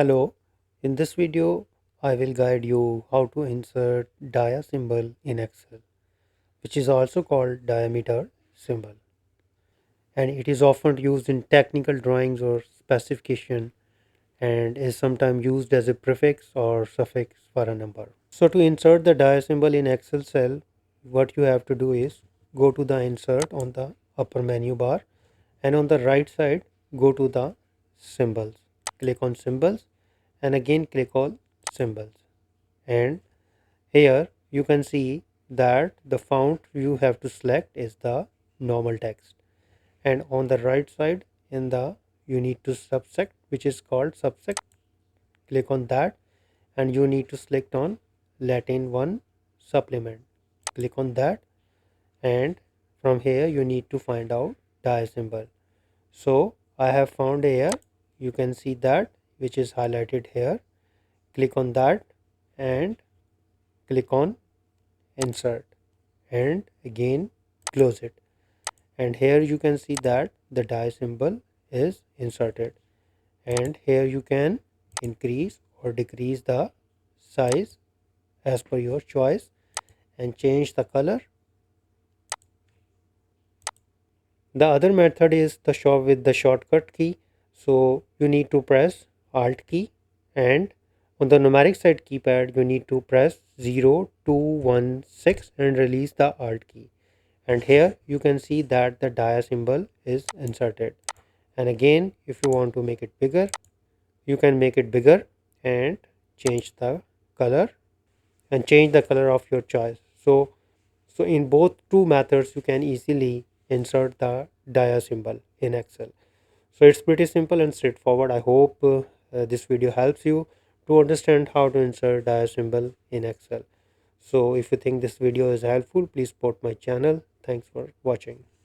Hello, in this video I will guide you how to insert dia symbol in Excel, which is also called diameter symbol, and it is often used in technical drawings or specification and is sometimes used as a prefix or suffix for a number. So to insert the dia symbol in Excel cell, what you have to do is go to the insert on the upper menu bar, and on the right side go to the symbols. Click on symbols and again click on symbols, and here you can see that the font you have to select is the normal text, and on the right side in the you need to subsect, which is called subsect. Click on that and you need to select on Latin 1 supplement. Click on that, and from here you need to find out die symbol. So I have found here, you can see that, which is highlighted here. Click on that and click on insert, and again close it, and here you can see that the die symbol is inserted, and here you can increase or decrease the size as per your choice and change the color. The other method is the show with the shortcut key. So you need to press alt key, and on the numeric side keypad you need to press 0216 and release the alt key, and here you can see that the dia symbol is inserted. And again, if you want to make it bigger, you can make it bigger and change the color and change the color of your choice. So in both two methods you can easily insert the dia symbol in Excel. So it's pretty simple and straightforward. I hope this video helps you to understand how to insert dia symbol in Excel. So if you think this video is helpful, please support my channel. Thanks for watching.